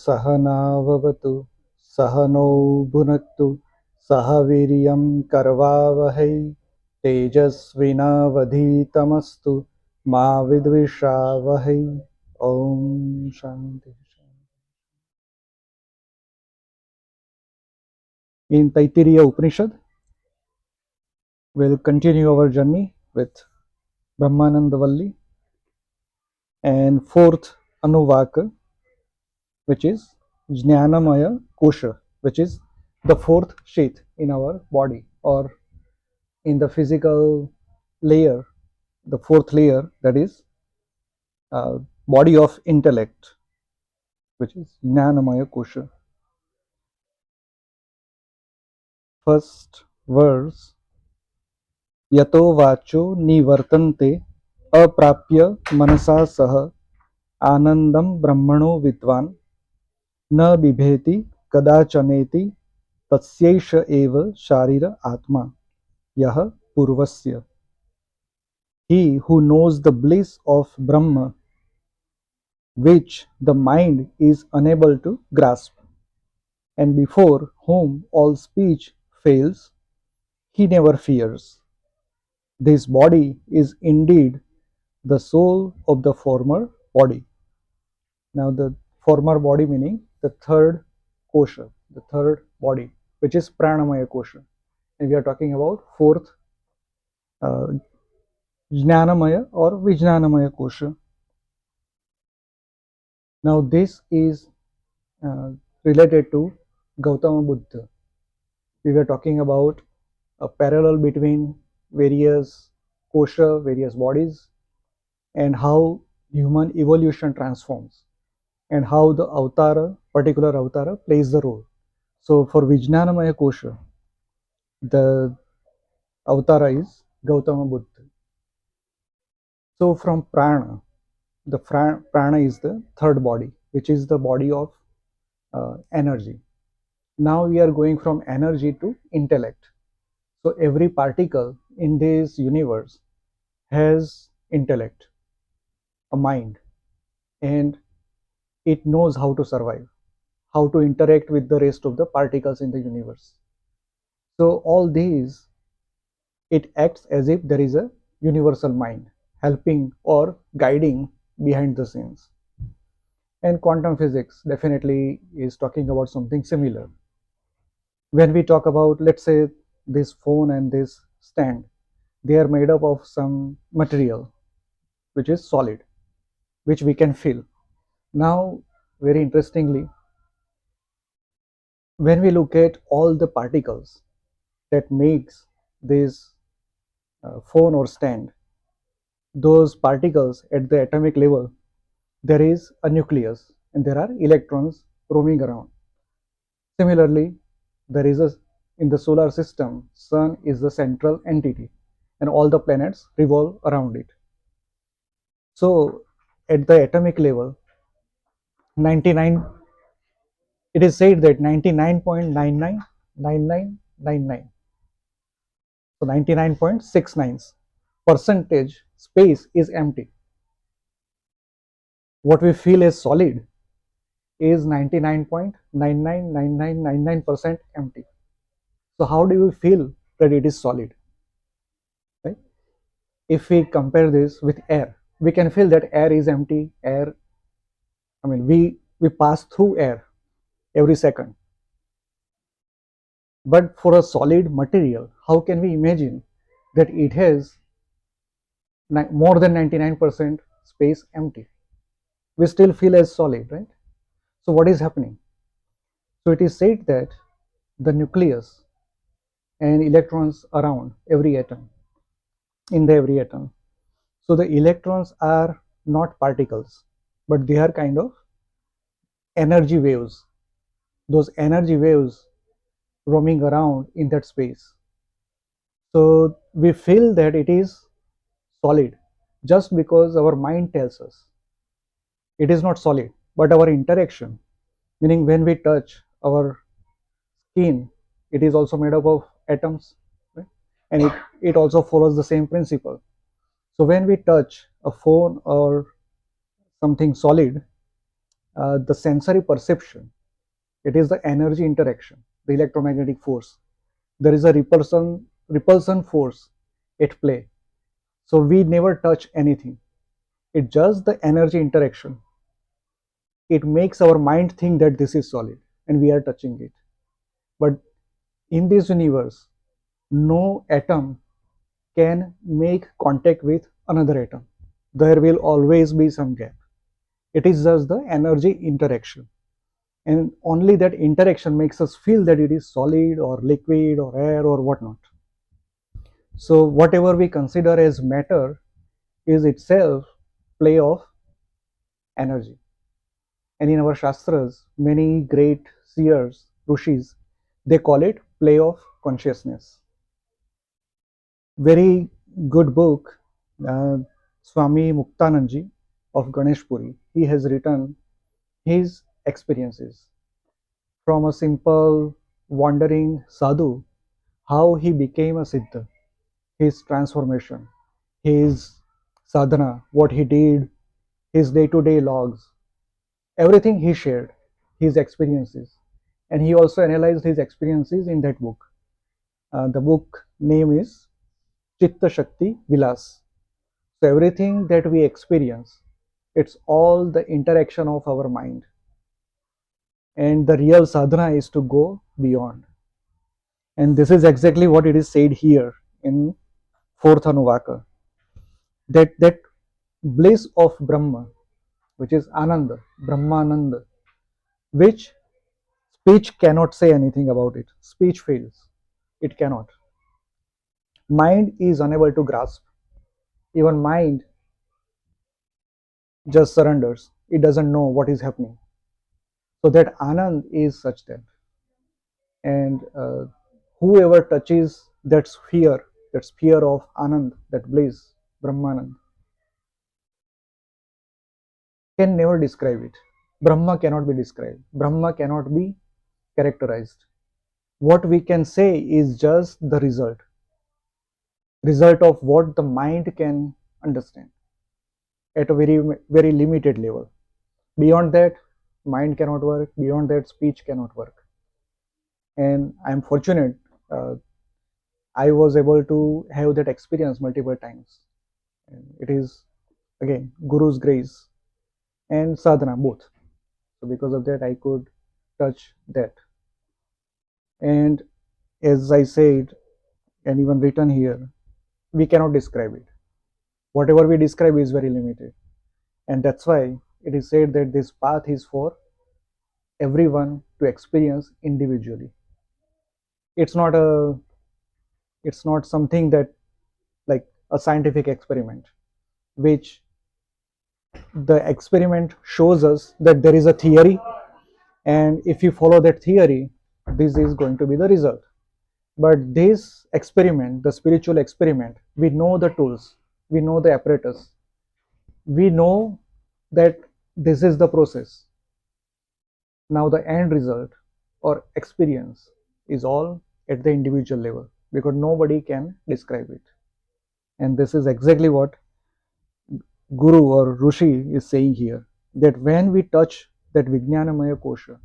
सहनाववतु सहनौ भुनक्तु सह वीर्यं करवावहै तेजस्विनावधीतमस्तु मा विद्विषावहै. Shanti. In Taittiriya Upanishad, we'll continue our journey with Brahmanandavalli and fourth Anuvaka, which is Jnanamaya Kosha, which is the fourth sheath in our body, or in the physical layer, the fourth layer, that is body of intellect, which is Jnanamaya Kosha. First verse, Yato vacho nivartante अप्राप्य मनसा सह आनंदम ब्रह्मणो विद्वान न बिभेति कदाचनेति तस्यैष एव शारीर आत्मा यह पूर्वस्य. He who knows the bliss of Brahma, which the mind is unable to grasp, and before whom all speech fails, he never fears. This body is indeed the soul of the former body. Now, the former body meaning the third kosha, the third body, which is pranamaya kosha. And we are talking about fourth uh, jnanamaya or vijnanamaya kosha. Now, this is uh, related to Gautama Buddha. We were talking about a parallel between various kosha, various bodies, and how human evolution transforms, and how the avatara, particular avatara, plays the role. So for Vijnanamaya kosha, the avatara is Gautama Buddha. So from prana, the prana is the third body, which is the body of energy. Now we are going from energy to intellect. So every particle in this universe has intellect, a mind, and it knows how to survive, how to interact with the rest of the particles in the universe. So all these, it acts as if there is a universal mind helping or guiding behind the scenes. And quantum physics definitely is talking about something similar. When we talk about, let's say, this phone and this stand, they are made up of some material which is solid, which we can feel. Now, very interestingly, when we look at all the particles that makes this phone or stand, those particles at the atomic level, there is a nucleus and there are electrons roaming around. Similarly, there is a, in the solar system, sun is the central entity and all the planets revolve around it. So at the atomic level, 99, it is said that 99.999999, so 99.69 percentage space is empty. What we feel as solid is 99.999999% empty. So how do you feel that it is solid? Right? If we compare this with air, we can feel that air is empty. Air, I mean, we pass through air every second. But for a solid material, how can we imagine that it has more than 99% space empty? We still feel as solid, right? So what is happening? So it is said that the nucleus and electrons around every atom, in the every atom, so the electrons are not particles, but they are kind of energy waves. Those energy waves roaming around in that space. So we feel that it is solid just because our mind tells us it is not solid. But our interaction, meaning when we touch our skin, it is also made up of atoms, right? And it also follows the same principle. So when we touch a phone or something solid, The sensory perception, it is the energy interaction, the electromagnetic force. There is a repulsion force at play. So we never touch anything. It's just the energy interaction. It makes our mind think that this is solid and we are touching it. But in this universe, no atom can make contact with another atom. There will always be some gap. It is just the energy interaction. And only that interaction makes us feel that it is solid or liquid or air or whatnot. So whatever we consider as matter is itself play of energy. And in our Shastras, many great seers, Rishis, they call it play of consciousness. Very good book, uh, Swami Muktanandji of Ganeshpuri. He has written his experiences from a simple wandering sadhu, how he became a siddha, his transformation, his sadhana, what he did, his day-to-day logs, everything he shared, his experiences. And he also analyzed his experiences in that book. The book name is Chitta Shakti Vilas. So everything that we experience, it's all the interaction of our mind. And the real sadhana is to go beyond. And this is exactly what it is said here in fourth Anuvaka. That bliss of Brahma, which is Ananda, Brahmananda, which speech cannot say anything about it. Speech fails. It cannot. Mind is unable to grasp. Even mind just surrenders. It doesn't know what is happening. So that Anand is such that. And whoever touches that sphere of Anand, that bliss, Brahmanand, can never describe it. Brahma cannot be described. Brahma cannot be characterized. What we can say is just the result of what the mind can understand at a very limited level. Beyond that, mind cannot work. Beyond that, speech cannot work. And I'm fortunate. I was able to have that experience multiple times. And it is again Guru's grace and sadhana both. So because of that, I could touch that. And as I said, and even written here, we cannot describe it. Whatever we describe is very limited. And that's why it is said that this path is for everyone to experience individually. It's not a it's not something that like a scientific experiment, which the experiment shows us that there is a theory, and if you follow that theory, this is going to be the result. But this experiment, the spiritual experiment, we know the tools, we know the apparatus, we know that this is the process. Now the end result or experience is all at the individual level because nobody can describe it. And this is exactly what Guru or Rishi is saying here, that when we touch that Vijnanamaya Kosha,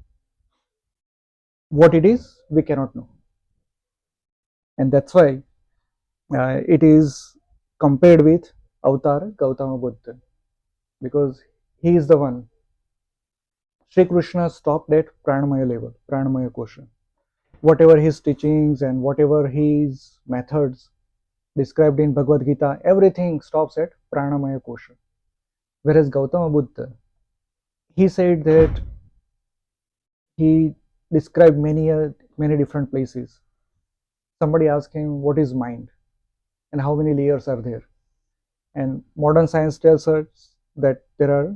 what it is, we cannot know. And that's why it is compared with Avatar Gautama Buddha, because he is the one. Sri Krishna stopped at Pranamaya level, Pranamaya Kosha. Whatever his teachings and whatever his methods described in Bhagavad Gita, everything stops at Pranamaya Kosha. Whereas Gautama Buddha, he said that he described many different places. Somebody asked him, what is mind and how many layers are there? And modern science tells us that there are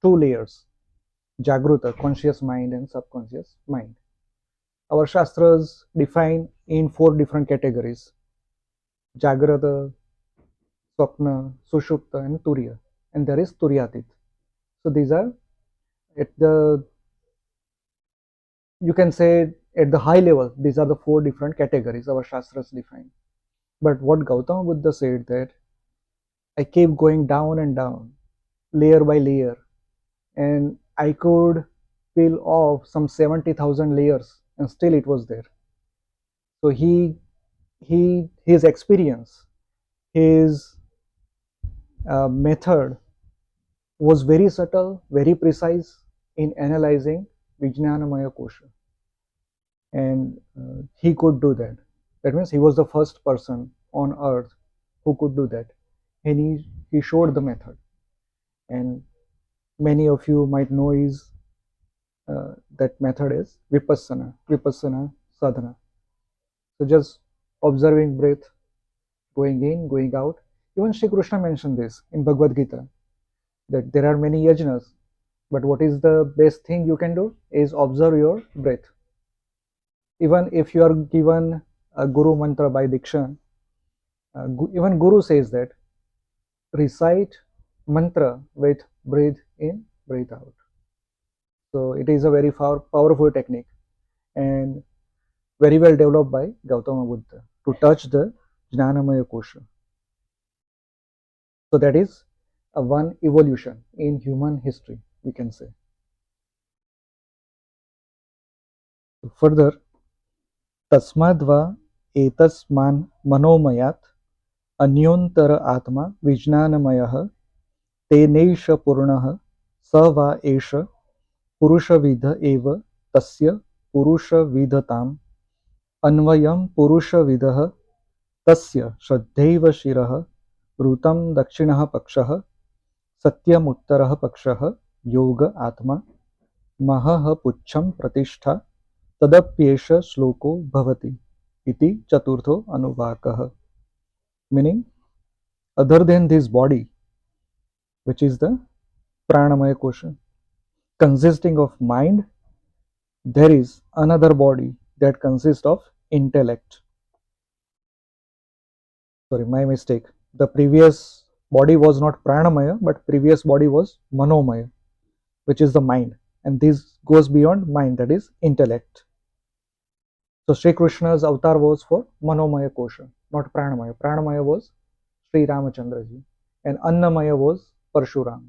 two layers, Jagruta, conscious mind, and subconscious mind. Our Shastras define in four different categories, Jagrata, Swapna, Sushupta, and Turiya. And there is Turyatit. So these are at the, you can say at the high level, these are the four different categories our Shastras define. But what Gautama Buddha said that I keep going down and down, layer by layer, and I could peel off some 70,000 layers and still it was there. So his experience, his method was very subtle, very precise in analyzing Vijnanamaya Kosha. And he could do that. That means he was the first person on earth who could do that. And he showed the method. And many of you might know is that method is Vipassana sadhana. So just observing breath, going in, going out. Even Sri Krishna mentioned this in Bhagavad Gita, that there are many yajnas, but what is the best thing you can do is observe your breath. Even if you are given a guru mantra by diksha, even guru says that recite mantra with breathe in, breathe out. So it is a very powerful technique and very well developed by Gautama Buddha to touch the Jnanamaya Kosha. So that is a one evolution in human history, we can say. Further, तस्माद्वा एतस्मान् मनोमयात् अन्योन्तर आत्मा विज्ञानमयः तेनैष पूर्णः स वा एष पुरुषविद एव तस्य पुरुषविदताम् अन्वयं पुरुषविदः तस्य श्रद्धैव शिरः ऋतं दक्षिणः पक्षः सत्यमुत्तरः पक्षः योग आत्मा महः पुच्छं प्रतिष्ठा तदप्येष श्लोको भवति इति चतुर्थो अनुवाकः. Meaning, other than this body, which is the pranamaya kosha, consisting of mind, there is another body that consists of intellect. Sorry, my mistake. The previous body was not pranamaya, but previous body was manomaya, which is the mind. And this goes beyond mind, that is intellect. So Sri Krishna's avatar was for manomaya kosha, not pranamaya. Pranamaya was Sri Ramachandraji, and Annamaya was Parshurama.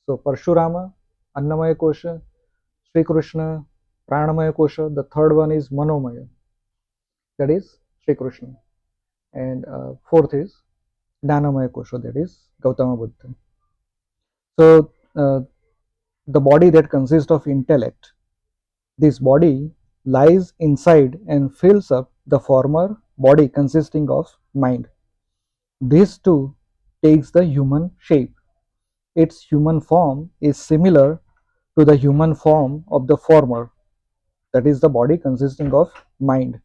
So Parshurama, Annamaya Kosha, Sri Krishna, Pranamaya Kosha. The third one is Manomaya, that is Sri Krishna, and fourth is Jnanamaya Kosha, that is Gautama Buddha. So the body that consists of intellect, this body lies inside and fills up the former body consisting of mind. This too takes the human shape. Its human form is similar to the human form of the former, that is the body consisting of mind.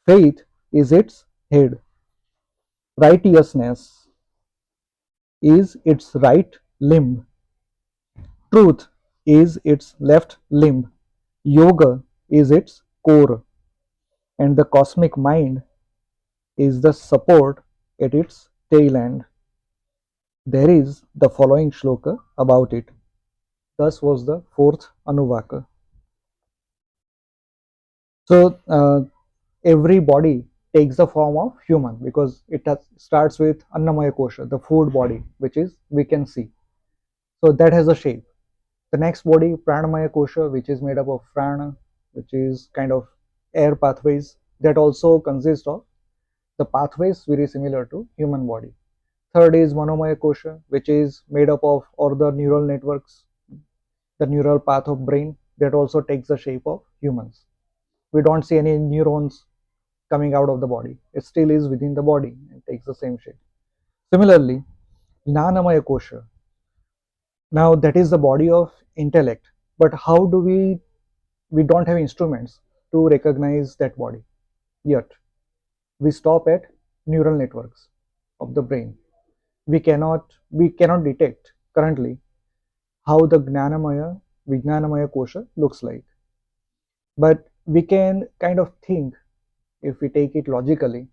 Faith is its head. Righteousness is its right limb. Truth is its left limb. Yoga is its core. And the cosmic mind is the support at its tail end. There is the following shloka about it. Thus was the fourth Anuvaka. So every body takes the form of human because it starts with Annamaya Kosha, the food body, which is we can see. So that has a shape. The next body, Pranamaya Kosha, which is made up of prana, which is kind of air pathways, that also consists of the pathways very similar to human body. Third is Manomaya Kosha, which is made up of all the neural networks, the neural path of brain, that also takes the shape of humans. We don't see any neurons coming out of the body. It still is within the body and takes the same shape. Similarly, Jnanamaya Kosha. Now that is the body of intellect. But how do we don't have instruments to recognize that body yet. We stop at neural networks of the brain. We cannot detect currently how the Gnanamaya, Vijnanamaya Kosha looks like. But we can kind of think, if we take it logically,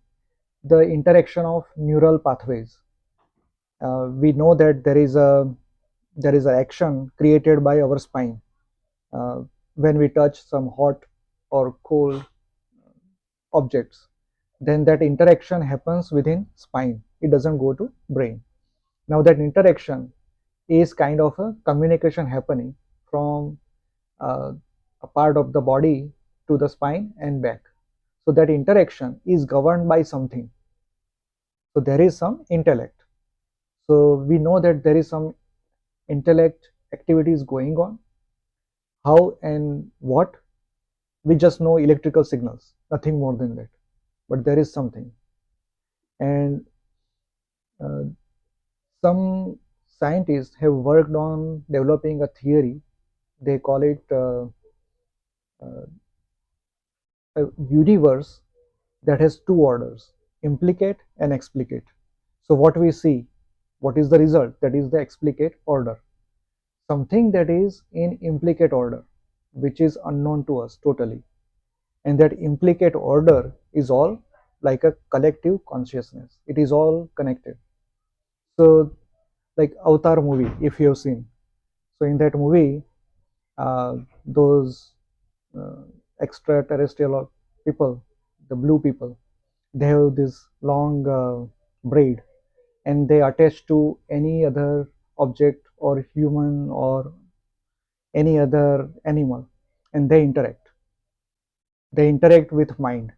the interaction of neural pathways. We know that there is an action created by our spine when we touch some hot or cold objects. Then that interaction happens within spine. It doesn't go to brain. Now that interaction is kind of a communication happening from uh, a part of the body to the spine and back. So that interaction is governed by something. So there is some intellect. So we know that there is some intellect activities going on. How and what? We just know electrical signals, nothing more than that. But there is something. And uh, some scientists have worked on developing a theory. They call it uh, a universe that has two orders, implicate and explicate. So what we see, what is the result? That is the explicate order. Something that is in implicate order, which is unknown to us totally. And that implicate order is all like a collective consciousness. It is all connected. So like Avatar movie, if you have seen. So in that movie, those uh, extraterrestrial people, the blue people, they have this long braid, and they attach to any other object or human or any other animal, and they interact with mind.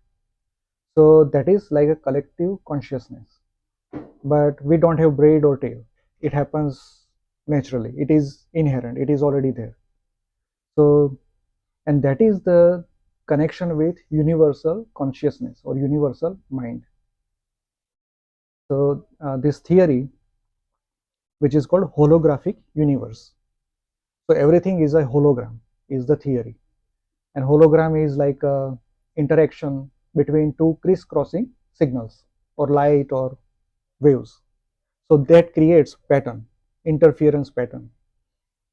So that is like a collective consciousness, but we don't have braid or tail. It happens naturally, it is inherent, it is already there. So, and that is the connection with universal consciousness or universal mind. So this theory, which is called holographic universe. So everything is a hologram, is the theory. And hologram is like a interaction between two crisscrossing signals or light or waves. So that creates pattern, interference pattern.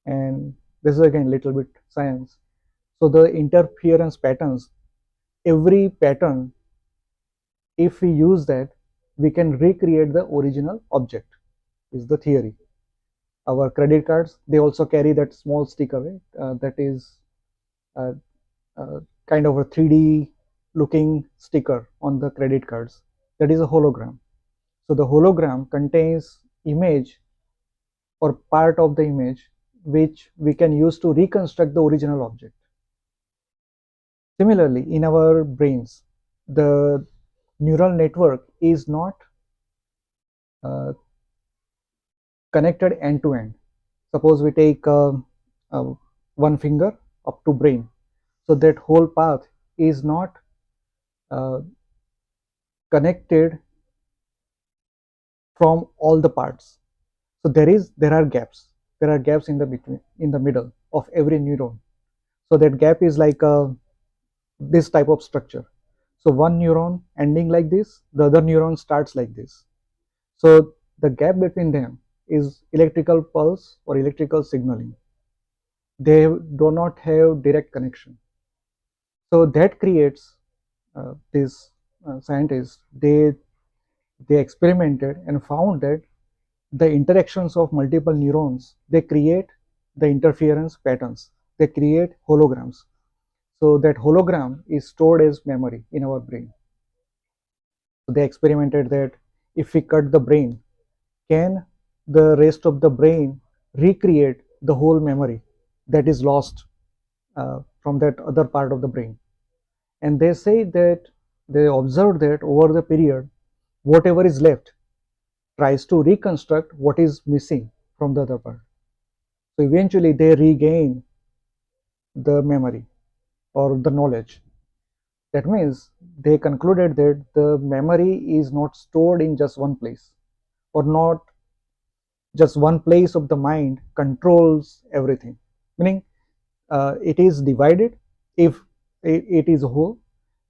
And this is again little bit science. So the interference patterns, every pattern, if we use that, we can recreate the original object, is the theory. Our credit cards, they also carry that small sticker, right? That is uh, kind of a 3D looking sticker on the credit cards. That is a hologram. So the hologram contains image or part of the image which we can use to reconstruct the original object. Similarly, in our brains, the neural network is not uh, connected end to end. Suppose we take one finger up to brain, so that whole path is not uh, connected from all the parts. So there are gaps in the between, in the middle of every neuron. So that gap is like this type of structure. So one neuron ending like this, the other neuron starts like this. So the gap between them is electrical pulse or electrical signaling. They do not have direct connection. So that creates these scientists. They experimented and found that the interactions of multiple neurons, they create the interference patterns. They create holograms. So that hologram is stored as memory in our brain. So they experimented that if we cut the brain, can the rest of the brain recreate the whole memory that is lost from that other part of the brain? And they say that they observed that over the period, whatever is left tries to reconstruct what is missing from the other part. So eventually they regain the memory or the knowledge. That means they concluded that the memory is not stored in just one place, or not just one place of the mind controls everything. Meaning it is divided if it is whole,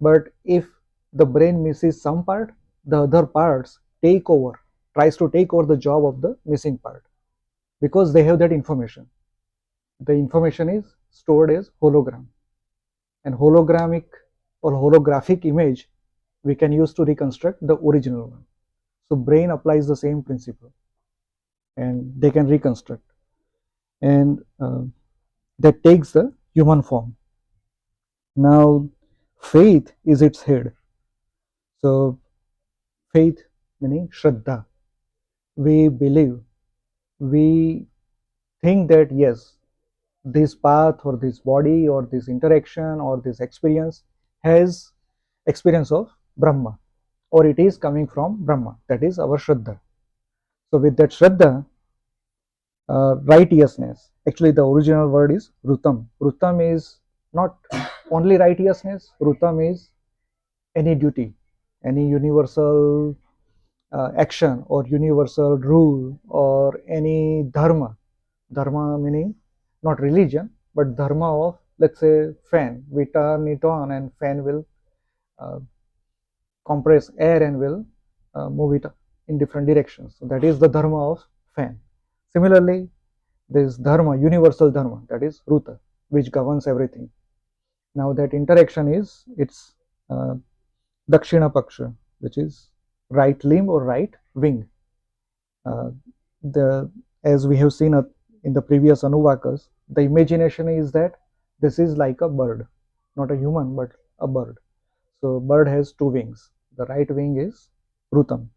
but if the brain misses some part, the other parts take over, tries to take over the job of the missing part, because they have that information. The information is stored as hologram, and hologramic or holographic image we can use to reconstruct the original one. So brain applies the same principle, and they can reconstruct, and that takes the human form. Now faith is its head. So faith meaning shraddha. We believe, we think that yes, this path or this body or this interaction or this experience has experience of Brahma, or it is coming from Brahma. That is our Shraddha. So with that Shraddha, righteousness, actually the original word is Rutam. Rutam is not only righteousness, Rutam is any duty, any universal action or universal rule or any dharma. Dharma meaning not religion, but dharma of, let's say, fan. We turn it on and fan will uh, compress air and will move it in different directions. So that is the dharma of fan. Similarly, this dharma, universal dharma, that is Ruta, which governs everything. Now that interaction is its uh, Dakshina Paksha, which is right limb or right wing. Uh, the as we have seen in the previous Anuvakas, the imagination is that this is like a bird, not a human, but a bird. So bird has two wings. The right wing is Rutam,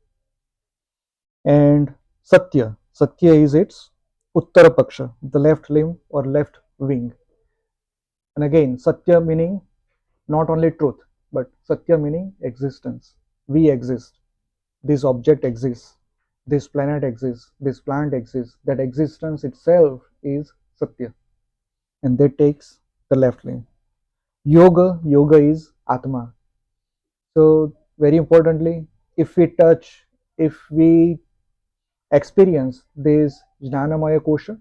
and Satya. Satya is its Uttara Paksha, the left limb or left wing. And again, Satya meaning not only truth, but Satya meaning existence. We exist. This object exists. This planet exists. This plant exists. That existence itself is Satya. And that takes the left limb. Yoga is Atma. So, very importantly, if we touch, if we experience this Jnanamaya Kosha,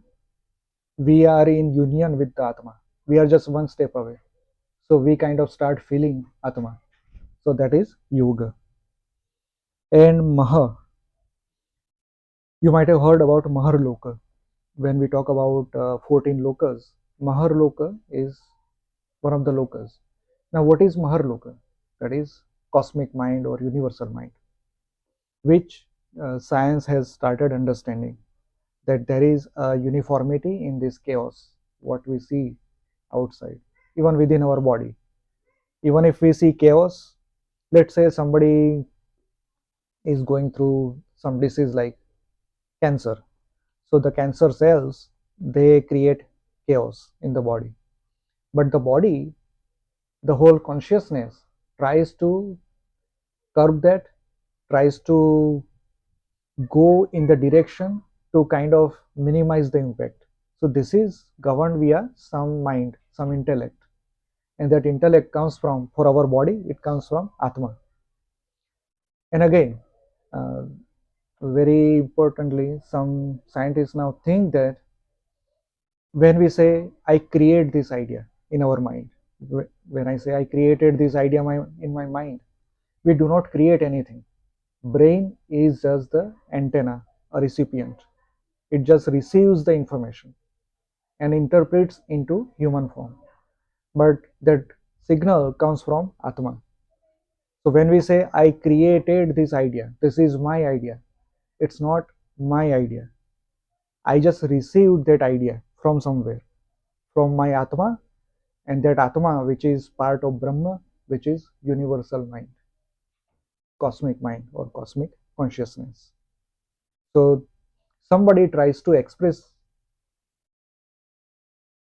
we are in union with the Atma. We are just one step away. So, we kind of start feeling Atma. So, that is Yoga. And Maha, you might have heard about Maharloka. When we talk about 14 lokas, Maharloka is one of the lokas. Now, what is Maharloka? That is cosmic mind or universal mind, which science has started understanding that there is a uniformity in this chaos, what we see outside, even within our body. Even if we see chaos, let's say somebody is going through some disease like cancer. So the cancer cells, they create chaos in the body. But the body, the whole consciousness tries to curb that, tries to go in the direction to kind of minimize the impact. So this is governed via some mind, some intellect. And that intellect comes from, for our body, it comes from Atma. And again, uh, very importantly, some scientists now think that when we say, I create this idea in our mind, when I say I created this idea in my mind, we do not create anything. Brain is just the antenna, a recipient. It just receives the information and interprets into human form. But that signal comes from Atma. So when we say, I created this idea, this is my idea, it's not my idea. I just received that idea from somewhere, from my Atma, and that Atma, which is part of Brahma, which is universal mind, cosmic mind, or cosmic consciousness. So somebody tries to express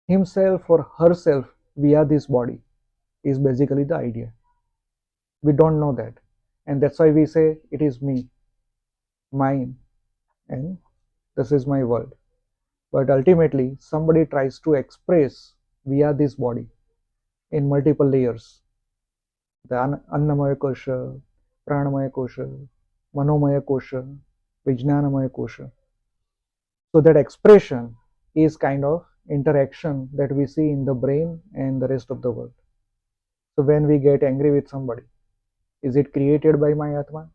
himself or herself via this body is basically the idea. We don't know that. And that's why we say it is me, mine, and this is my world. But ultimately, somebody tries to express via this body in multiple layers, the Annamaya Kosha, Pranamaya Kosha, Manomaya Kosha, Vijnanamaya Kosha. So that expression is kind of interaction that we see in the brain and the rest of the world. So when we get angry with somebody, is it created by my Atma?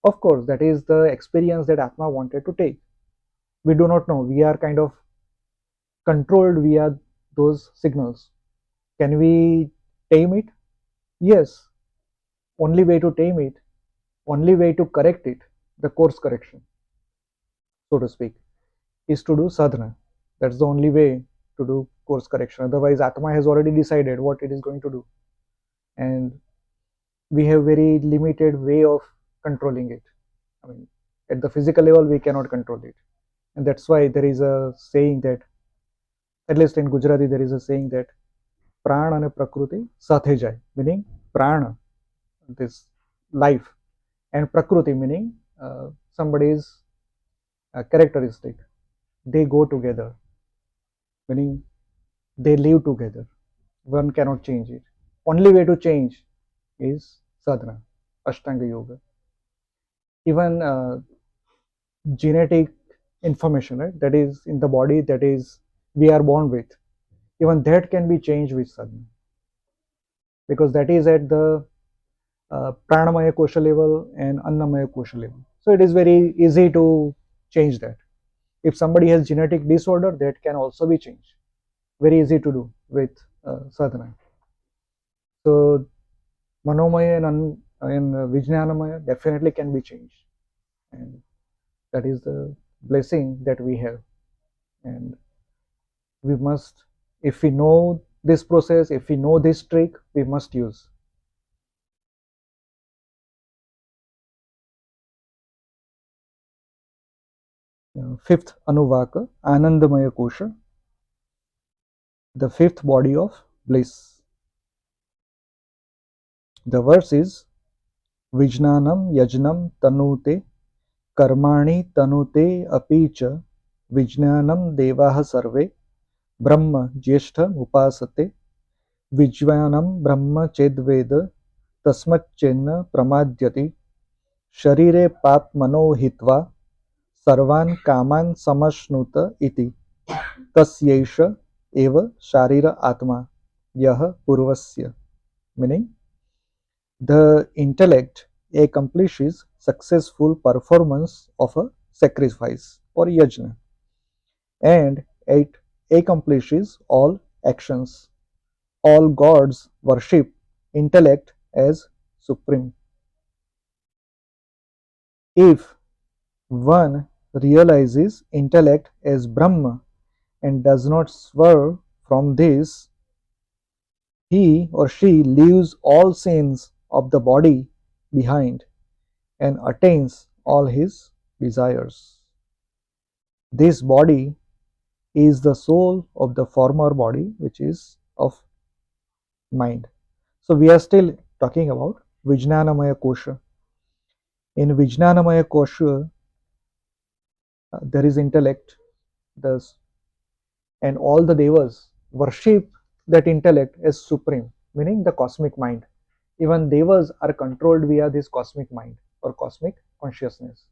Of course, that is the experience that Atma wanted to take. We do not know. We are kind of controlled via those signals. Can we tame it? Yes. Only way to tame it, only way to correct it, the course correction, so to speak, is to do sadhana. That's the only way to do course correction. Otherwise, Atma has already decided what it is going to do. And we have very limited way of controlling it. I mean, at the physical level, we cannot control it. And that's why there is a saying that At least in Gujarati there is a saying that pran and prakriti સાથે જાય, meaning pran, this life, and prakriti meaning somebody's characteristic, they go together, meaning they live together. One cannot change it. Only way to change is sadhana, ashtanga yoga. Even genetic information, right, that is in the body, that is we are born with, even that can be changed with sadhana, because that is at the pranamaya kosha level and annamaya kosha level. So it is very easy to change that. If somebody has genetic disorder, that can also be changed. Very easy to do with sadhana. So manomaya and vijnanamaya definitely can be changed, and that is the blessing that we have. And we must, if we know this process, if we know this trick, we must use. Fifth anuvaka, anandamaya kosha, the fifth body of bliss. The verse is vijnanam yajnam tanute कर्माणि तनुते अपि च विज्ञानं देवाः सर्वे ब्रह्म ज्येष्ठम् उपासते विज्ञानं ब्रह्म चेद्वेद तस्मच्चेन्न प्रमाद्यति शरीरे पाप्मनो हित्वा सर्वान् कामान् समश्नुत इति तस्यैष एव शारीर आत्मा यः पूर्वस्य, meaning the intellect accomplishes successful performance of a sacrifice or yajna, and it accomplishes all actions. All gods worship intellect as supreme. If one realizes intellect as Brahma and does not swerve from this, he or she leaves all sins of the body behind and attains all his desires. This body is the soul of the former body, which is of mind. So we are still talking about Vijnanamaya Kosha. In Vijnanamaya Kosha, there is intellect, thus, and all the devas worship that intellect as supreme, meaning the cosmic mind. Even devas are controlled via this cosmic mind or cosmic consciousness.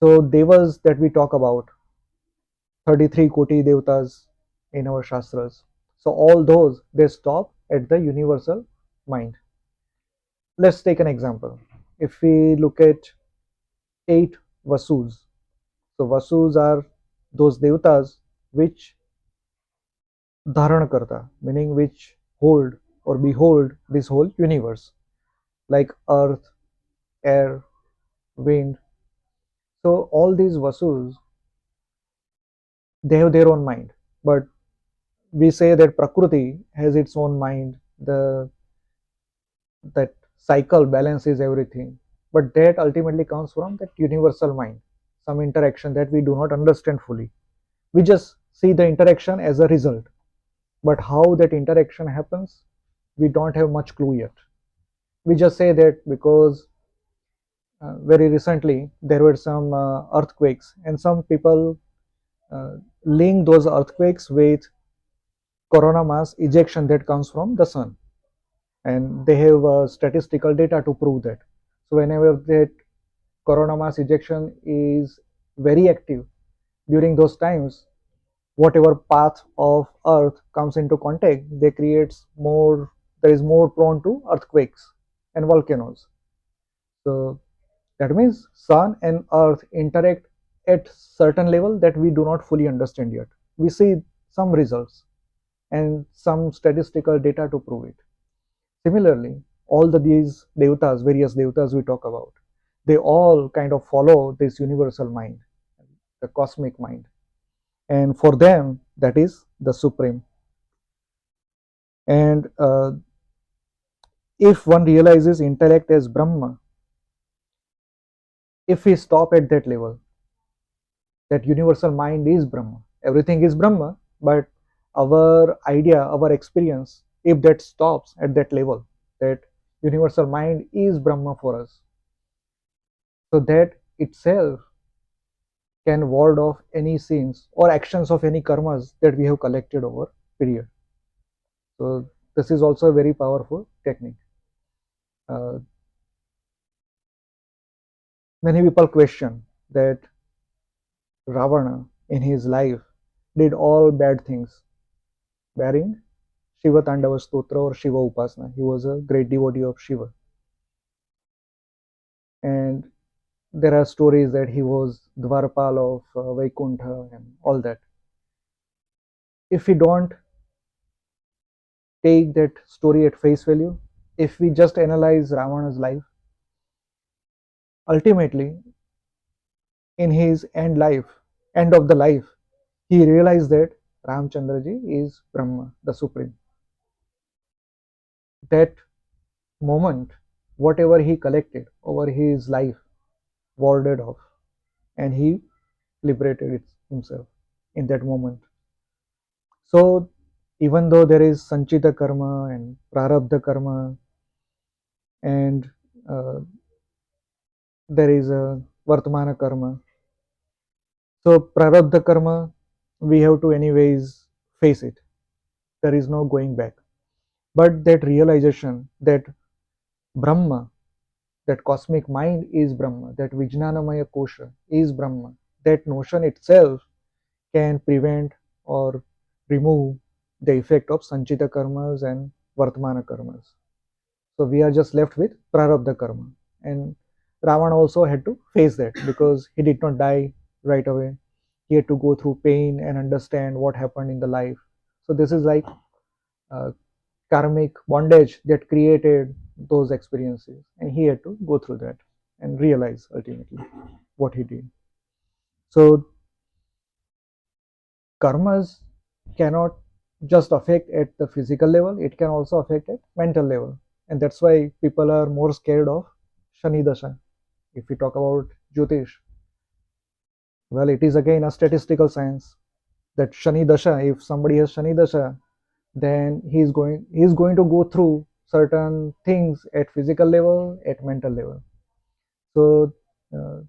So devas that we talk about, 33 koti devatas in our shastras. So all those, they stop at the universal mind. Let's take an example. If we look at 8 Vasus, so Vasus are those devatas which dharan karta, meaning which hold or behold this whole universe, like earth, air, wind. So all these Vasus, they have their own mind, but we say that Prakriti has its own mind, the that cycle balances everything, but that ultimately comes from that universal mind, some interaction that we do not understand fully. We just see the interaction as a result, but how that interaction happens, we don't have much clue yet. We just say that because very recently there were some earthquakes, and some people uh, link those earthquakes with corona mass ejection that comes from the sun, and they have statistical data to prove that. So whenever that corona mass ejection is very active during those times, whatever path of earth comes into contact, they creates more, there is more prone to earthquakes and volcanoes. So that means sun and earth interact at certain level that we do not fully understand yet. We see some results and some statistical data to prove it. Similarly, all these devatas, various devatas we talk about, they all kind of follow this universal mind, the cosmic mind. And for them, that is the supreme. And if one realizes intellect as Brahma, if we stop at that level, that universal mind is Brahma, everything is Brahma, but our idea, our experience, if that stops at that level, that universal mind is Brahma for us, so that itself can ward off any sins or actions of any karmas that we have collected over period. So this is also a very powerful technique. Uh, Many people question that Ravana in his life did all bad things, barring Shiva Tandava Stotra or Shiva Upasana. He was a great devotee of Shiva. And there are stories that he was Dwarpal of Vaikuntha and all that. If we don't take that story at face value, if we just analyze Ravana's life, ultimately in his end of the life, he realized that Ramchandraji is Brahma, the Supreme. That moment, whatever he collected over his life, warded off, and he liberated himself in that moment. So, even though there is Sanchita karma and Prarabdha karma, and uh, there is a Vartamana karma, so Prarabdha karma, we have to, anyways, face it. There is no going back. But that realization that Brahma, that cosmic mind is Brahma, that Vijnanamaya Kosha is Brahma, that notion itself can prevent or remove the effect of Sanchita karmas and Vartamana karmas. So we are just left with Prarabdha karma. And Ravana also had to face that because he did not die right away. He had to go through pain and understand what happened in the life. So this is like uh, karmic bondage that created those experiences, and he had to go through that and realize ultimately what he did. So karmas cannot just affect at the physical level, it can also affect at mental level, and that's why people are more scared of Shani Dasha. If we talk about Jyotish, well, it is again a statistical science that Shani Dasha, if somebody has Shani Dasha, then he's going to go through certain things at physical level, at mental level. So uh,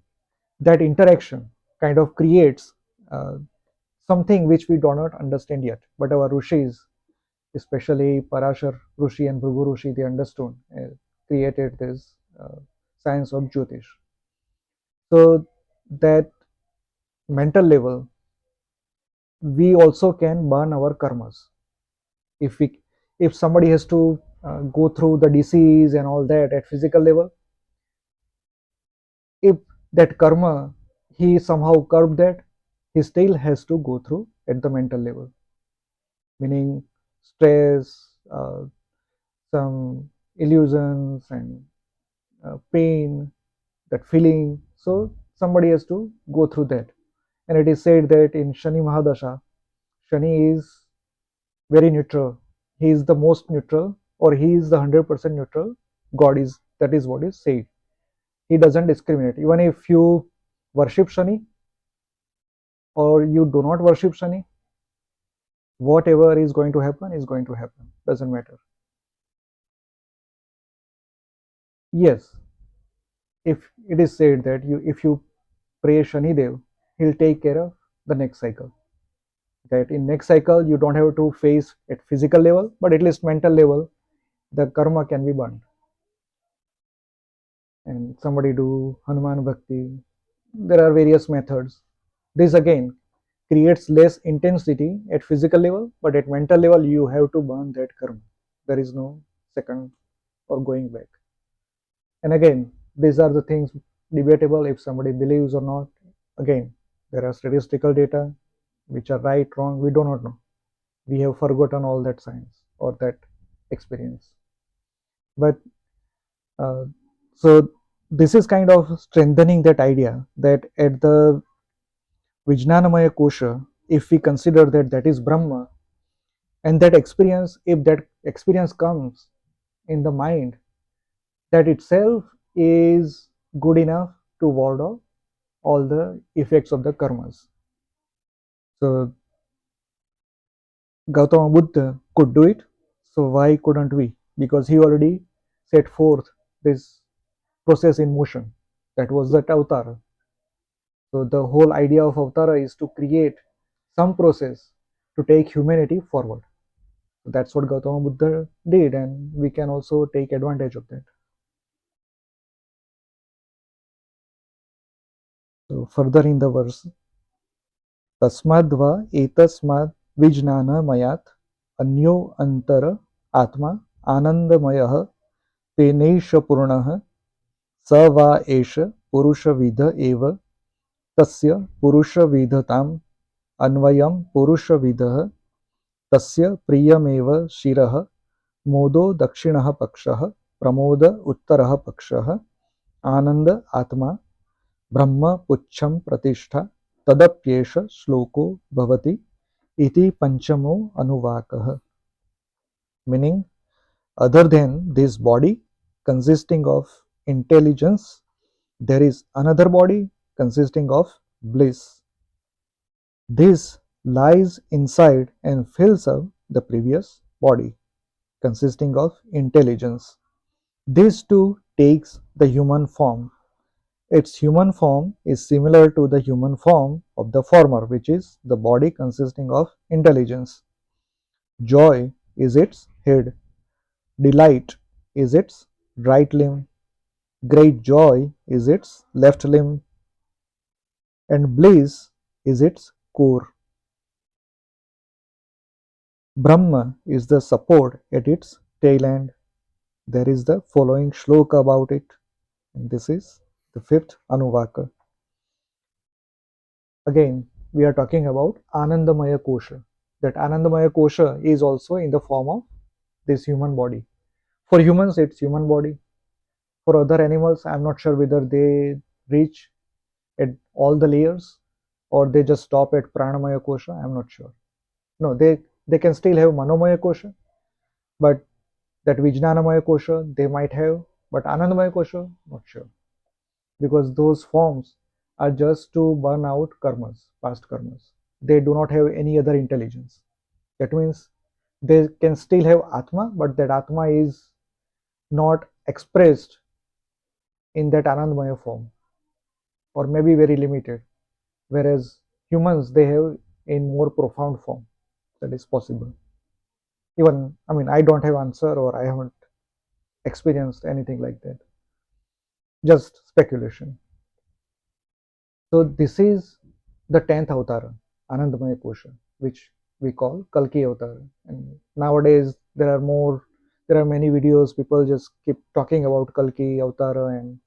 that interaction kind of creates uh, something which we do not understand yet, but our rishis, especially Parashar Rishi and Bhrigu Rishi, they understood, created this science of Jyotish. So that mental level, we also can burn our karmas. If we, if somebody has to go through the disease and all that at physical level, if that karma he somehow curbed that, he still has to go through at the mental level, meaning stress, some illusions and pain, that feeling. So somebody has to go through that. And it is said that in Shani Mahadasha, Shani is very neutral. He is the most neutral, or he is the 100% neutral. God is, that is what is said. He doesn't discriminate. Even if you worship Shani or you do not worship Shani, whatever is going to happen is going to happen. Doesn't matter. Yes, if it is said that if you pray Shani Dev, he'll take care of the next cycle. That in next cycle you don't have to face at physical level, but at least mental level, the karma can be burned. And somebody do Hanuman Bhakti. There are various methods. This again creates less intensity at physical level, but at mental level you have to burn that karma. There is no second or going back. And again, these are the things debatable if somebody believes or not. Again, there are statistical data which are right, wrong, we do not know. We have forgotten all that science or that experience. But uh, so this is kind of strengthening that idea that at the Vijnanamaya Kosha, if we consider that that is Brahma, and that experience, if that experience comes in the mind, that itself is good enough to ward off all the effects of the karmas. So Gautama Buddha could do it, so why couldn't we? Because he already set forth this process in motion. That was that avatar. So the whole idea of avatar is to create some process to take humanity forward. So that's what Gautama Buddha did, and we can also take advantage of that. So further in the verse, तस्माद्वा एतस्माद् विज्ञानमयात् अन्यो अन्तर आत्मा आनन्दमयः तेनैष पूर्णः स वा एष पुरुषविद एव तस्य पुरुषविदताम् अन्वयं पुरुषविदः तस्य प्रियमेव शिरः मोदो दक्षिणः पक्षः प्रमोद उत्तरः पक्षः आनन्द आत्मा ब्रह्म पुच्छं प्रतिष्ठा तदप्येष श्लोको भवति इति पंचमो अनुवाकः. Meaning, other than this body consisting of intelligence, there is another body consisting of bliss. This lies inside and fills up the previous body consisting of intelligence. This too takes the human form. Its human form is similar to the human form of the former, which is the body consisting of intelligence. Joy is its head, delight is its right limb, great joy is its left limb, and bliss is its core. Brahma is the support at its tail end. There is the following shloka about it, and this is the fifth Anuvaka. Again, we are talking about Anandamaya Kosha. That Anandamaya Kosha is also in the form of this human body. For humans, it's human body. For other animals, I'm not sure whether they reach at all the layers or they just stop at Pranamaya Kosha. I'm not sure. No, they can still have Manomaya Kosha, but that Vijnanamaya Kosha they might have, but Anandamaya Kosha, not sure. Because those forms are just to burn out karmas, past karmas. They do not have any other intelligence. That means they can still have Atma, but that Atma is not expressed in that Anandamaya form, or maybe very limited. Whereas humans, they have in more profound form. That is possible. Even, I mean, I don't have answer or I haven't experienced anything like that. Just speculation. So this is the 10th avatar, Anandamaya Kosha, which we call Kalki avatar. And nowadays there are many videos, people just keep talking about Kalki avatar and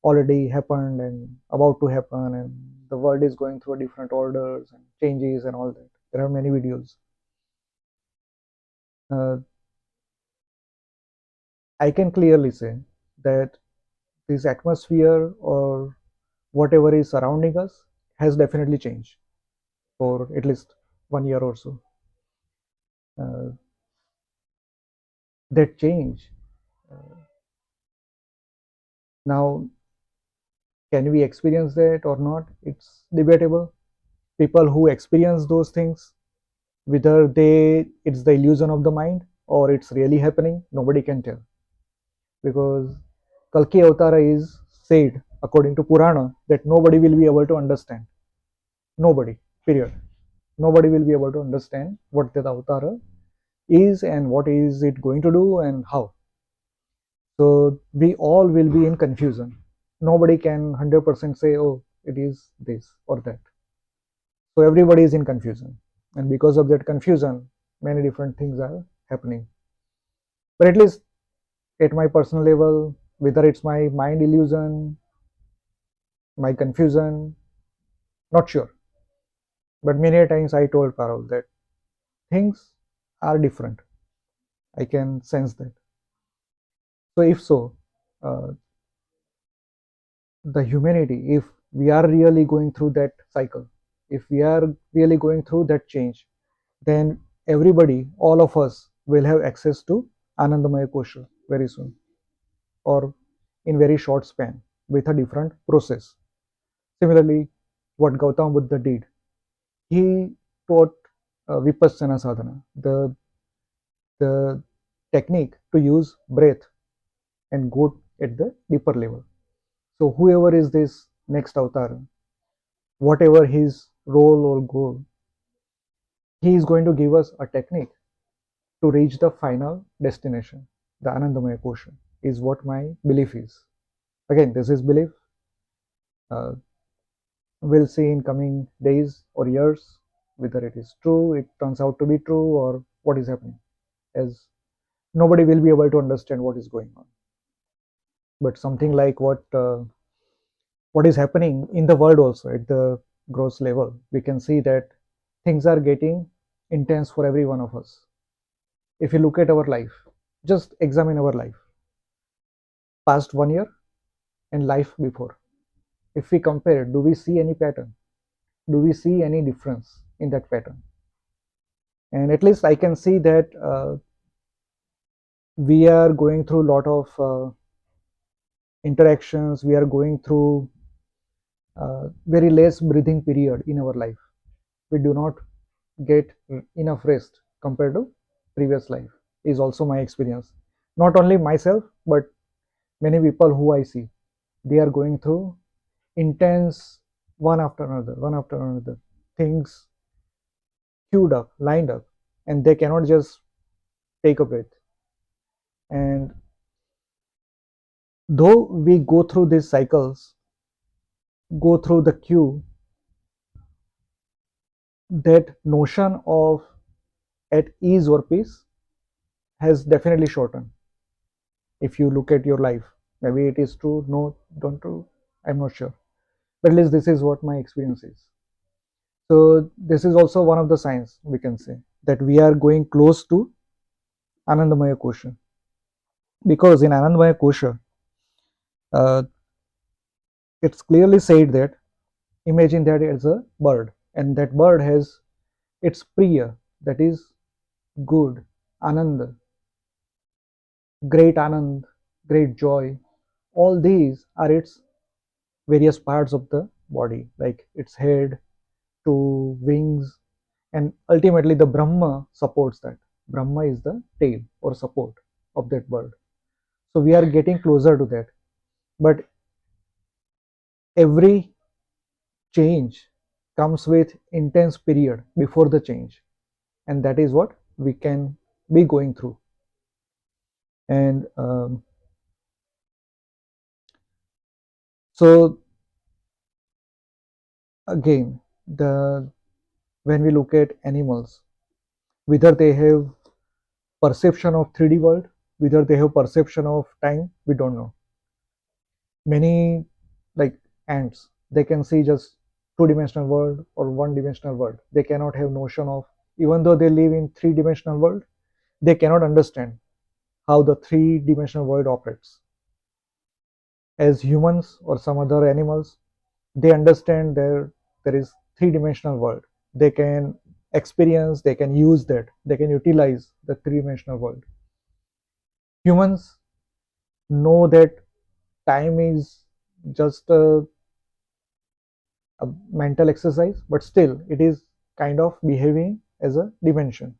already happened and about to happen, and the world is going through different orders and changes and all that. There are many videos. Uh, I can clearly say that this atmosphere or whatever is surrounding us has definitely changed for at least 1 year or so. Uh, that change. Now, can we experience that or not? It's debatable. People who experience those things, whether it's the illusion of the mind or it's really happening, nobody can tell. Because Kalki Avatara is said, according to Purana, that nobody will be able to understand. Nobody, period. Nobody will be able to understand what that Avatara is and what is it going to do and how. So we all will be in confusion. Nobody can 100% say, oh, it is this or that. So everybody is in confusion. And because of that confusion, many different things are happening. But at least at my personal level, whether it's my mind illusion, my confusion, not sure. But many times I told Parul that things are different. I can sense that. So if so, uh, the humanity, if we are really going through that cycle, if we are really going through that change, then everybody, all of us, will have access to Anandamaya Kosha very soon, or in very short span with a different process. Similarly, what Gautama Buddha did, he taught Vipassana sadhana, the technique to use breath and go at the deeper level. So whoever is this next avatar, whatever his role or goal, he is going to give us a technique to reach the final destination, the Anandamaya Kosha, is what my belief is. Again, this is belief. Uh, we'll see in coming days or years whether it is true, it turns out to be true, or what is happening. As nobody will be able to understand what is going on. But something like what is happening in the world also at the gross level, we can see that things are getting intense for every one of us. If you look at our life, just examine our life, past 1 year and life before. If we compare, do we see any pattern? Do we see any difference in that pattern? And at least I can see that we are going through a lot of interactions, we are going through very less breathing period in our life. We do not get enough rest compared to previous life, is also my experience. Not only myself, but many people who I see, they are going through intense, one after another things, queued up, lined up, and they cannot just take a breath. And though we go through these cycles, go through the queue, that notion of at ease or peace has definitely shortened. If you look at your life, maybe it is true, no, don't true, I'm not sure, but at least this is what my experience is. So this is also one of the signs, we can say, that we are going close to Anandamaya Kosha. Because in Anandamaya Kosha, uh, it's clearly said that imagine that it's a bird, and that bird has its priya, that is good, anand, great anand, great joy. All these are its various parts of the body, like its head to wings, and ultimately the Brahma supports that. Brahma is the tail or support of that bird. So we are getting closer to that. But every change comes with intense period before the change, and that is what we can be going through. And so again, the when we look at animals, whether they have perception of 3D world, whether they have perception of time, we don't know. Many, like ants, they can see just two-dimensional world or one-dimensional world. They cannot have notion of, even though they live in three-dimensional world, they cannot understand how the three-dimensional world operates. As humans or some other animals, they understand there is three-dimensional world. They can experience, they can use that, they can utilize the three-dimensional world. Humans know that time is just a mental exercise, but still it is kind of behaving as a dimension.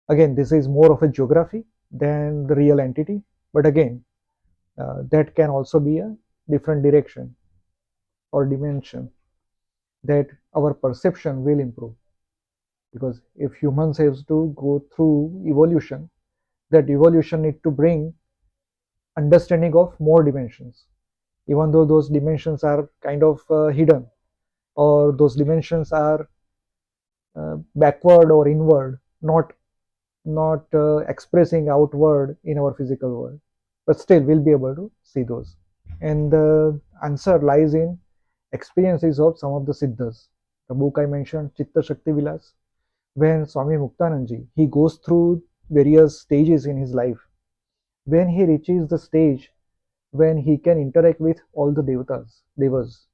Again, this is more of a geography than the real entity, but again, that can also be a different direction or dimension that our perception will improve. Because if humans have to go through evolution, that evolution need to bring understanding of more dimensions, even though those dimensions are kind of hidden, or those dimensions are backward or inward, not expressing outward in our physical world, but still we'll be able to see those. And the answer lies in experiences of some of the siddhas. The book I mentioned, Chitta Shakti Vilas, when Swami Muktanandji, he goes through various stages in his life. When he reaches the stage when he can interact with all the devas,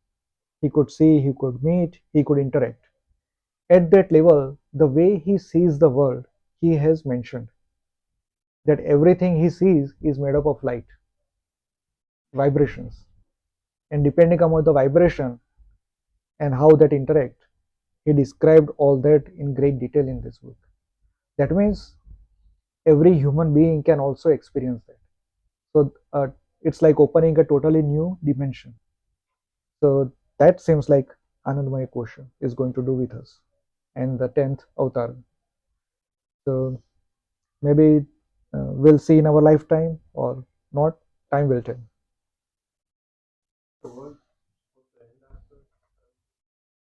he could see, he could meet, he could interact. At that level, the way he sees the world, he has mentioned that everything he sees is made up of light, vibrations. And depending upon the vibration and how that interact, He described all that in great detail in this book. That means every human being can also experience that. So it's like opening a totally new dimension. So that seems like Anandmaya Kosha is going to do with us and the 10th avatar. So maybe we'll see in our lifetime or not, time will tell.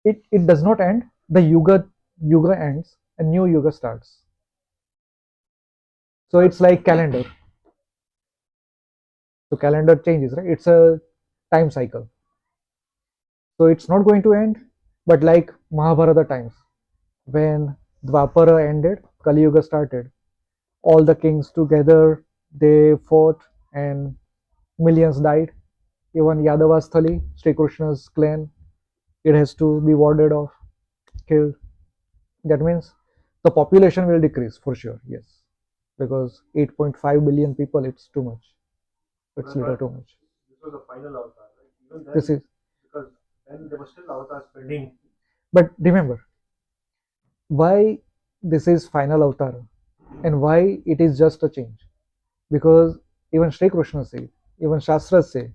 It does not end. The yuga ends, a new yuga starts. So it's like calendar. So calendar changes, right? It's a time cycle. So it's not going to end, but like Mahabharata times, when Dwapara ended, Kali Yuga started. All the kings together, they fought and millions died. Even Yadavasthali, Sri Krishna's clan, it has to be warded off, killed. That means the population will decrease for sure, yes. Because 8.5 billion people, it's too much. It's little too much. This was the final avatar, right? Even then, this is because then there was still avatars pending. But remember, why this is final avatar and why it is just a change? Because even Sri Krishna say, even Shastras say,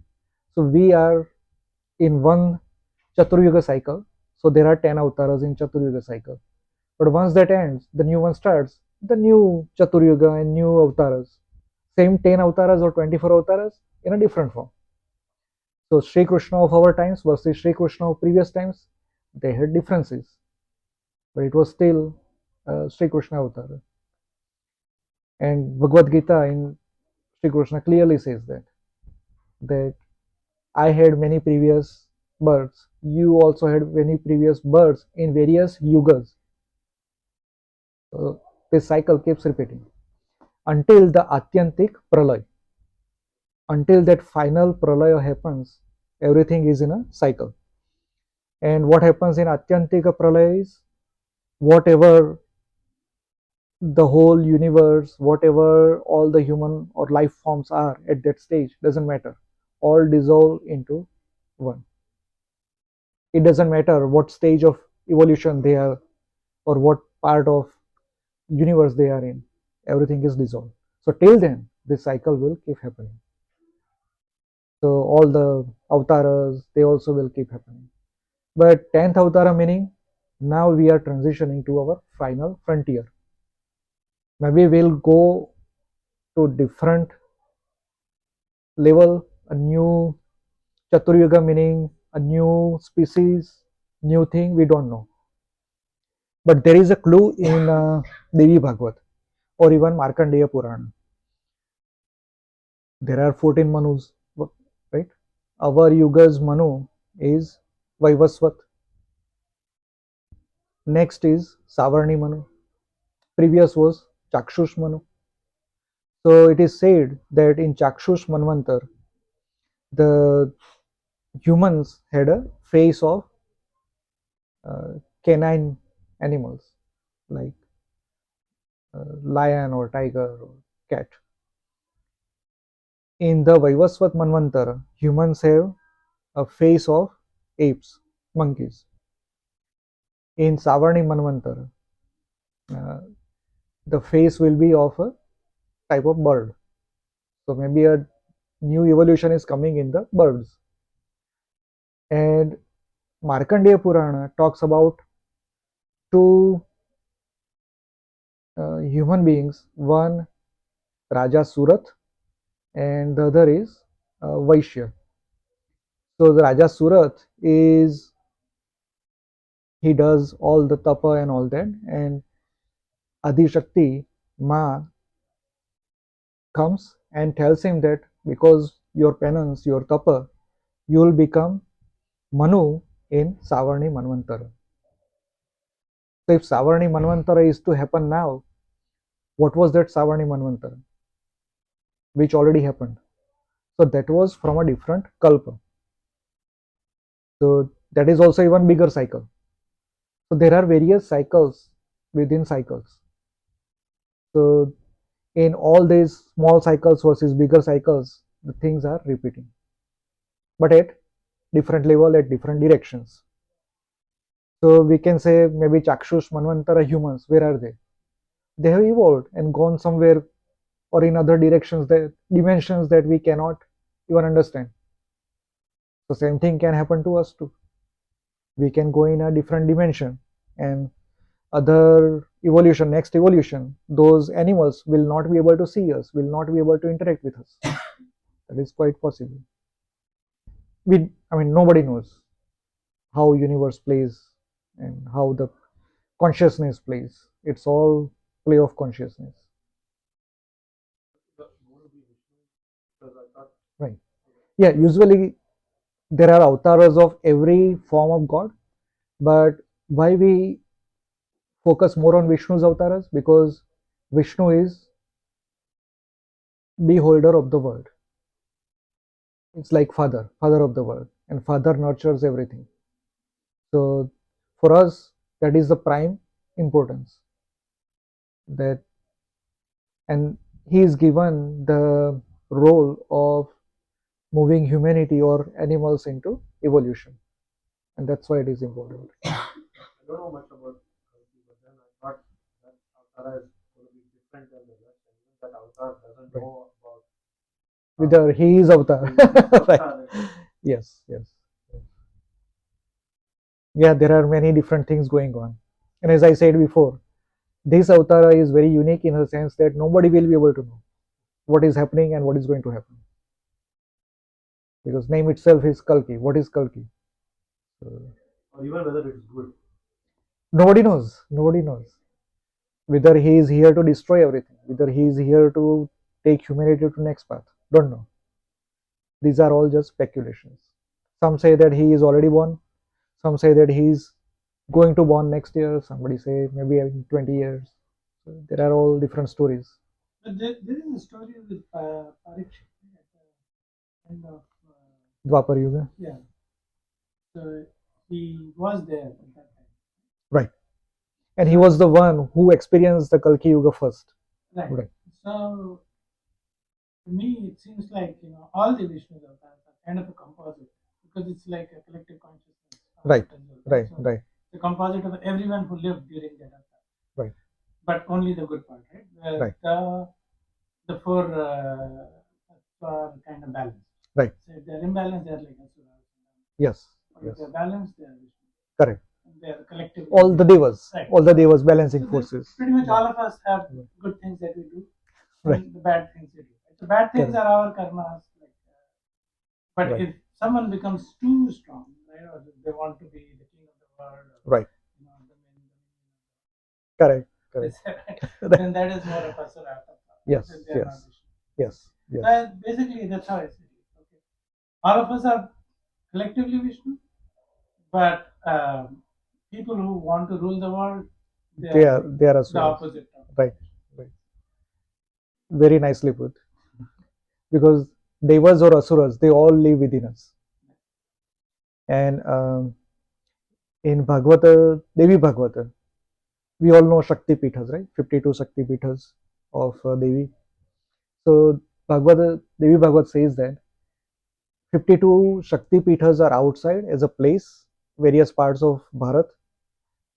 so we are in one Chaturyuga cycle. So there are 10 avatars in Chaturyuga cycle. But once that ends, the new one starts, the new Chaturyuga and new avatars. Same 10 avatars or 24 avatars in a different form. So Sri Krishna of our times versus Sri Krishna of previous times, they had differences. But it was still Sri Krishna avatar. And Bhagavad Gita in Sri Krishna clearly says that I had many previous births. You also had many previous births in various yugas. So this cycle keeps repeating until the Atyantik Pralay. Until that final Pralaya happens, everything is in a cycle. And what happens in Atyantika Pralaya is whatever the whole universe, whatever all the human or life forms are at that stage, doesn't matter. All dissolve into one. It doesn't matter what stage of evolution they are or what part of universe they are in. Everything is dissolved. So till then, this cycle will keep happening. So all the avatars, they also will keep happening. But 10th avatara meaning now we are transitioning to our final frontier. Maybe we'll go to different level, a new Chaturyuga meaning a new species, new thing, we don't know. But there is a clue in Devi Bhagavad or even Markandeya Purana. There are 14 Manus, right? Our Yuga's Manu is Vaivasvat. Next is Savarni Manu. Previous was Chakshush Manu. So it is said that in Chakshush Manvantar, the humans had a face of canine animals like lion or tiger or cat. In the Vaivasvat Manvantar, humans have a face of apes, monkeys. In Savarni Manvantar, uh, the face will be of a type of bird. So maybe a new evolution is coming in the birds. And Markandeya Purana talks about two human beings, one Raja Surat and the other is Vaishya. So the Raja Surat is, he does all the tapa and all that, and Adi Shakti Ma comes and tells him that because your penance, your tapa, you will become Manu in Savarni Manvantara. So if Savarni Manvantara is to happen now, what was that Savarni Manvantara? Which already happened. So that was from a different Kalpa. So that is also even bigger cycle. So there are various cycles within cycles. So in all these small cycles versus bigger cycles, the things are repeating, but at different level, at different directions. So we can say maybe Chakshush, Manvantara humans, where are they? They have evolved and gone somewhere or in other directions, that dimensions that we cannot even understand. The same thing can happen to us too. We can go in a different dimension, and other evolution, next evolution, those animals will not be able to see us, will not be able to interact with us. That is quite possible. I mean, nobody knows how universe plays and how the consciousness plays. It's all play of consciousness. Right. Yeah, usually there are avatars of every form of God, but why we focus more on Vishnu's avatars? Because Vishnu is beholder of the world. It's like father of the world, and father nurtures everything. So for us, that is the prime importance. That, and he is given the role of moving humanity or animals into evolution, and that's why it is important. I don't know much about Kalki, but then I thought that Avtara is going to be different than the rest, and even that Avatar doesn't know about whether he is Avatar. Right. Yes, yes. Yeah, there are many different things going on. And as I said before, this Avtara is very unique in the sense that nobody will be able to know what is happening and what is going to happen. Because name itself is Kalki. What is Kalki? Or even whether it is good. Nobody knows. Nobody knows. Whether he is here to destroy everything, whether he is here to take humanity to next path. Don't know. These are all just speculations. Some say that he is already born. Some say that he is going to born next year. Somebody say maybe in 20 years. So there are all different stories. But there is a story with Parikshit at the end of Dwapar Yuga. yeah. So he was there at that time. Right. And he was the one who experienced the Kalki Yuga first. Right. Right. So to me, it seems like all the Vishnu avatars are kind of a composite because it's like a collective consciousness. Right. Right. So right. The composite of everyone who lived during that avatar. Right. But only the good part, right? Right. The four are kind of balanced. Right. So if they're imbalanced, they're like asuras. Yes. But yes. if they're balanced, they're Vishnu. Correct. They're collectively. All the devas. Right. All the devas balancing So forces. Pretty much all of us have good things that we do, and Right. the bad things we do. The bad things Correct. are our karmas. But Right. if someone becomes too strong, right, or they want to be the king of the world, or, Right. you know, Correct. Correct. then that is more of a sura. Yes. Yes. Yes. Yes. Basically, that's how I see it. Okay. All of us are collectively Vishnu, but people who want to rule the world, they are the asuras. Opposite. Right. Right. Very nicely put. Because devas or asuras, they all live within us. And in Bhagavata, Devi Bhagavata, we all know Shakti Pithas, right? 52 Shakti Pithas of Devi. So Devi Bhagavat says that 52 Shakti Pithas are outside as a place, various parts of Bharat,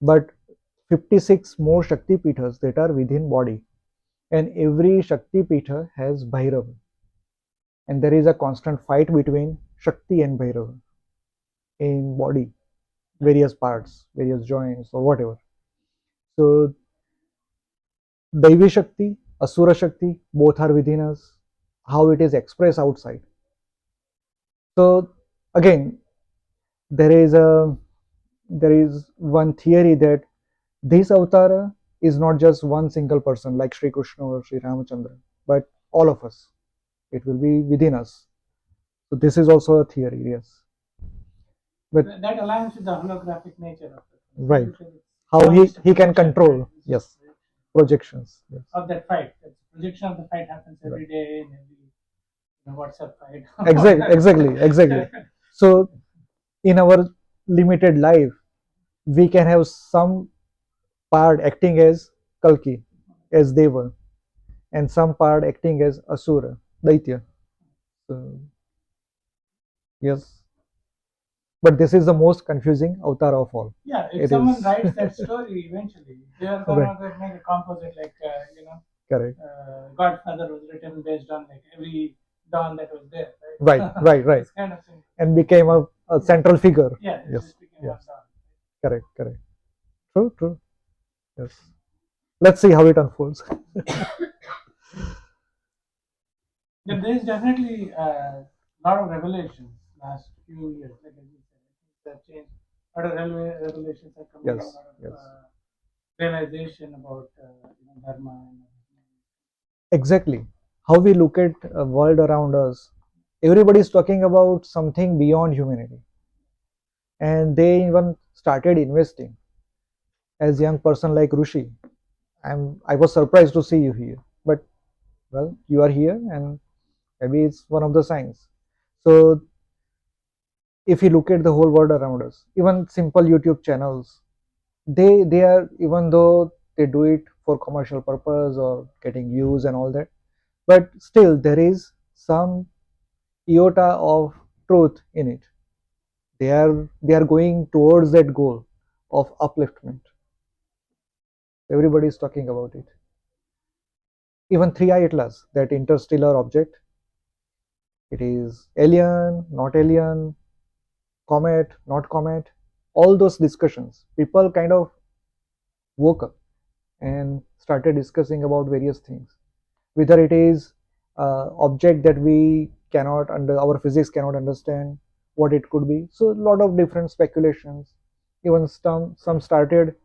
but 56 more Shakti Pithas that are within body. And every Shakti Pitha has Bhairava. And there is a constant fight between Shakti and Bhairava in body, various parts, various joints, or whatever. So Daivi Shakti, Asura Shakti, both are within us. How it is expressed outside. So again, there is a there is one theory that this avatara is not just one single person like Sri Krishna or Sri Ramachandra, but all of us. It will be within us. So this is also a theory, yes. But that aligns with the holographic nature of it. Right. How he can control, yes, projections. Yes. Of that fight. That projection of the fight happens every day in every WhatsApp fight. Exactly. So in our limited life, we can have some part acting as Kalki, as Deva, and some part acting as Asura, Daitya. So, yes. But this is the most confusing avatar of all. Yeah, if It someone is writes that story eventually, they are right. gonna make a composite like Correct. Godfather was written based on like every dawn that was there, Right. right? Right. Right. This kind of thing. And became a central figure. Yeah, it Yes. just became one Yes. dawn. Correct. Correct. True. True. Yes. Let's see how it unfolds. Yeah, there is definitely a lot of revelations last few years, like as you said, that changed. A lot of revelations are coming, Yes. a lot of Yes. realization about dharma and Exactly. How we look at a world around us. Everybody is talking about something beyond humanity, and they even started investing. As young person like Rushi, I was surprised to see you here, but well, you are here, and maybe it's one of the signs. So if you look at the whole world around us, even simple YouTube channels, they are, even though they do it for commercial purpose or getting views and all that, but still there is some iota of truth in it. They are going towards that goal of upliftment. Everybody is talking about it. Even 3I Atlas, that interstellar object, it is alien, not alien, comet, not comet, all those discussions. People kind of woke up and started discussing about various things, whether it is object that we cannot under our physics cannot understand what it could be. So a lot of different speculations. Even some started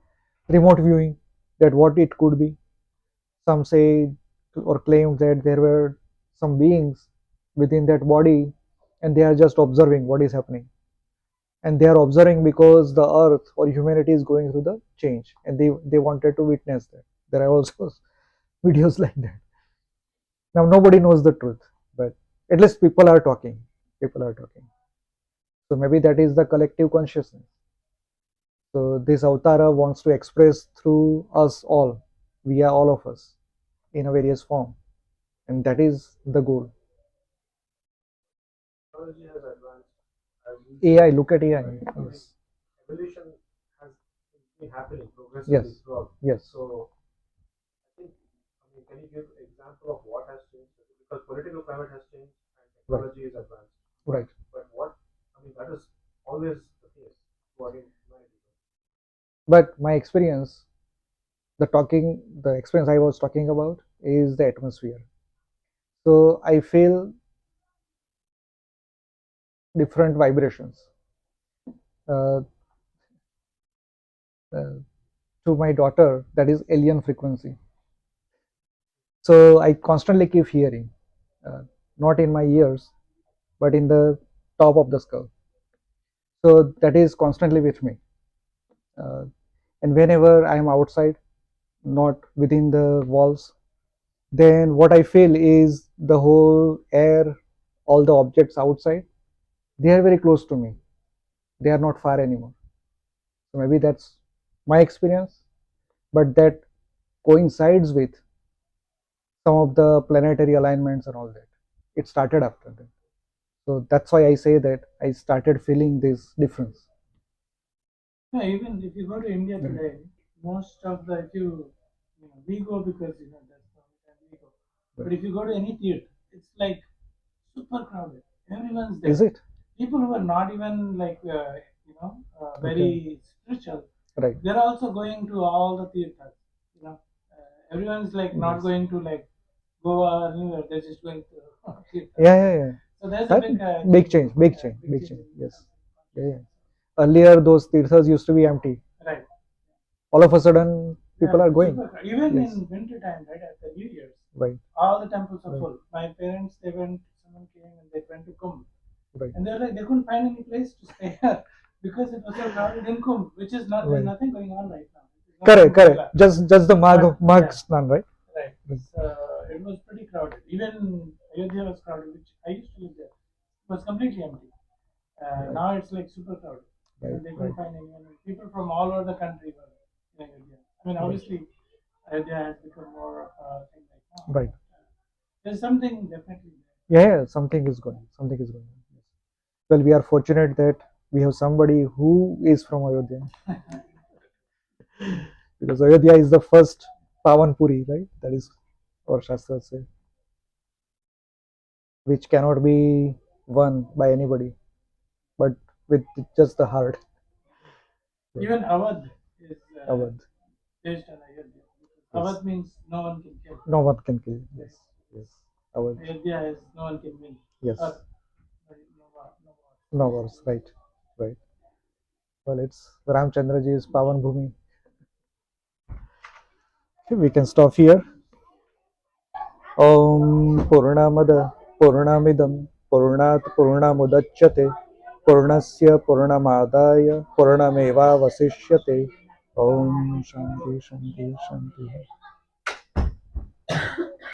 remote viewing that what it could be. Some say or claim that there were some beings within that body and they are just observing what is happening, and they are observing because the earth or humanity is going through the change, and they wanted to witness that. There are also videos like that. Now nobody knows the truth, but at least people are talking. So maybe that is the collective consciousness. So this avatara wants to express through us all, via all of us, in a various form, and that is the goal. technology has advanced. AI, AI, look at AI. right? Yes. Evolution has been happening progressively Yes. throughout. Yes. So I think, can you give example of what has changed? Because political climate has changed and Right. technology is advanced. Right. But what, that is always the case for humanity. But my experience, the experience I was talking about is the atmosphere. So I feel different vibrations uh, uh, to my daughter. That is alien frequency. So I constantly keep hearing, uh, not in my ears, but in the top of the skull. So that is constantly with me. Uh, and whenever I am outside, not within the walls, then what I feel is the whole air, all the objects outside, they are very close to me. They are not far anymore. So maybe that's my experience, but that coincides with some of the planetary alignments and all that. It started after that. So that's why I say that I started feeling this difference. Yeah, even if you go to India today, most of the if we go because that's the only time we go. But if you go to any theater, it's like super crowded. Everyone's there. Is it? People who are not even like very spiritual, Right. they're also going to all the theaters. Everyone's like not Yes. going to like Goa or anywhere. They're just going to theater. Yeah, yeah, yeah. So there's a That big big change, big change, big change. Yes. Yeah, yeah. Earlier, those tirthas used to be empty. Right. All of a sudden, people are going. Even Yes. in winter time, right after New Year's, Right. all the temples are Right. full. My parents, they went. Someone came and they went to Kumbh, Right. and they were like they couldn't find any place to stay because it was so crowded in Kumbh, which is not there's Right. nothing going on right now. No Correct, Kumbh correct. Mela. Just the mag Yeah. snan, right? Right. So it was pretty crowded. Even Ayodhya was crowded, which I used to live there. It was completely empty. Right. Now it's like super crowded. Right. They couldn't Right. find anyone. People from all over the country were in Ayodhya. Obviously, Ayodhya has become more of a thing right now. Right. There's something definitely Yeah, yeah, something is going. Something is going on. Yes. Well, we are fortunate that we have somebody who is from Ayodhya. Because Ayodhya is the first Pavan Puri, right? That is our Shastras say, which cannot be won by anybody, but with just the heart. Even Awadh is Awadh. based on Ayodhya. Yes. Awadh means no one can kill. No one can kill. Yes. Yes. Awadh. Ayodhya is no one can win. Yes. Or, no war. No wars. Right. Right. Well, it's Ramchandraji's Pavan Bhumi. Okay, we can stop here. Om Purnamada Purnamidam Purnat Purnamudachyate Purnasya Purnamadaya Purnameva Vasishyate. Om Shanti Shanti Shanti.